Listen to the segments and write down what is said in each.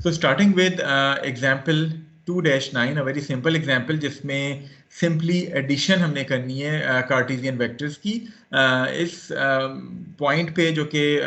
So starting with example 2-9, a very simple example जिसमें simply addition हमने करनी है कार्टेशियन वेक्टर्स की। इस पॉइंट पे जो कि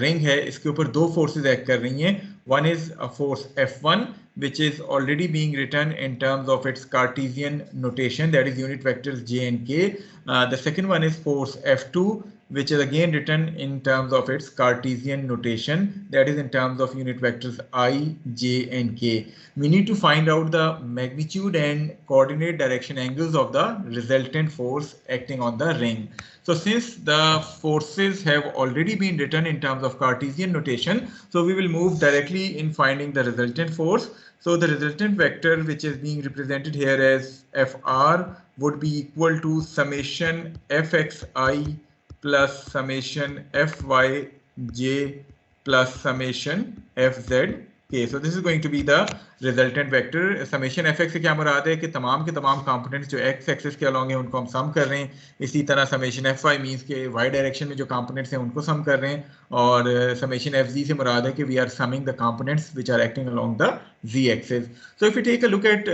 रिंग है इसके ऊपर दो फोर्सेस एक्ट कर रही हैं। One is a force F1 which is already being written in terms of its Cartesian notation, that is unit vectors j and k. The second one is force F2 which is again written in terms of its Cartesian notation, that is in terms of unit vectors I, j and k. We need to find out the magnitude and coordinate direction angles of the resultant force acting on the ring. So since the forces have already been written in terms of Cartesian notation, so we will move directly in finding the resultant force. So the resultant vector which is being represented here as Fr would be equal to summation Fxi plus summation Fyj plus summation Fzk. So this is going to be the resultant vector. Summation Fx से क्या मुराद है कि तमाम के तमाम components जो x axis के along हैं उनको हम sum कर रहे हैं। इसी तरह summation Fy means कि y direction में जो components हैं उनको sum कर रहे हैं, और summation Fz से मुराद है कि we are summing the components which are acting along the z axis. So if we take a look at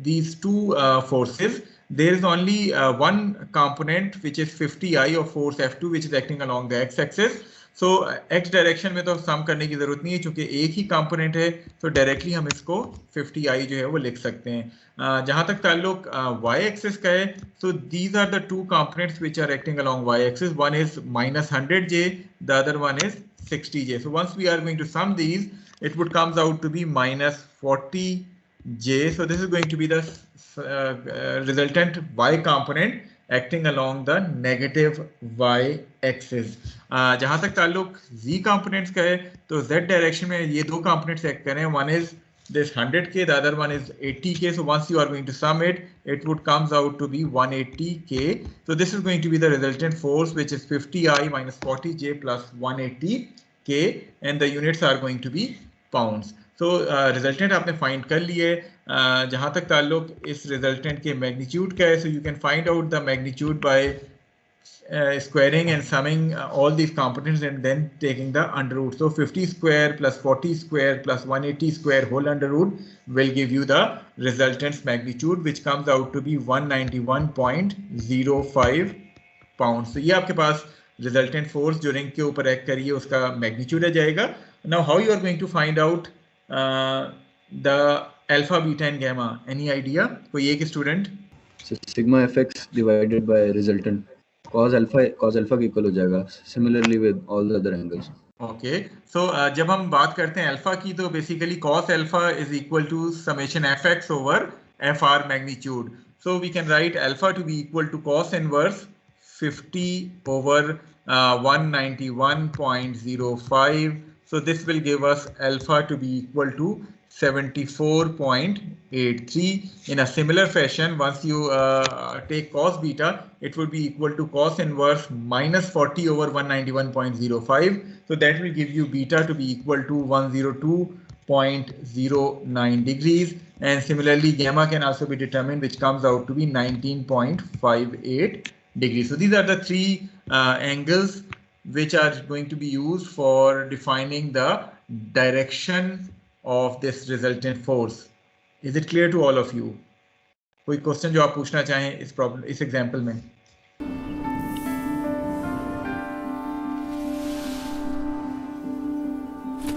these two forces, there is only one component which is 50i of force F2 which is acting along the x-axis. So x direction में तो सम करने की जरूरत नहीं है क्योंकि एक ही component है, तो डायरेक्टली हम इसको 50i जो है वो लिख सकते हैं। जहां तक ताल्लुक y एक्सिस का है, so these are the two components which are acting along y axis. One is minus 100j, the other one is 60j. So once we are going to sum these, it would comes out to be minus 40j. So this is going to be the resultant y component acting along the negative y axis. जहां तक ताल्लुक z components का है, तो z direction में ये दो components act करें. One is this 100k, the other one is 80k. So once you are going to sum it, it would comes out to be 180k. So this is going to be the resultant force, which is 50i minus 40j plus 180k, and the units are going to be pounds. So resultant आपने find कर लिए. जहां तक ताल्लुक इस resultant के magnitude का है, so you can find out the magnitude by squaring and summing all these components and then taking the under root. So 50 square plus 40 square plus 180 square whole under root will give you the resultant's magnitude, which comes out to be 191.05 pounds. So ये आपके पास resultant force जो ring के ऊपर act करिए उसका magnitude आ जाएगा. Now how you are going to find out the alpha, beta and gamma? Any idea? कोई एक student? So sigma fx divided by resultant cos alpha के इक्वल हो जाएगा. Similarly with all the other angles. Okay, so जब हम बात करते हैं अल्फा की, तो basically cos alpha is equal to summation fx over fr magnitude. So we can write alpha to be equal to cos inverse 50 over 191.05. So this will give us alpha to be equal to 74.83. In a similar fashion, once you take cos beta, it would be equal to cos inverse minus 40 over 191.05. So that will give you beta to be equal to 102.09 degrees. And similarly, gamma can also be determined, which comes out to be 19.58 degrees. So these are the three angles which are going to be used for defining the direction of this resultant force. Is it clear to all of you? कोई question जो आप पूछना चाहें इस problem, इस example में?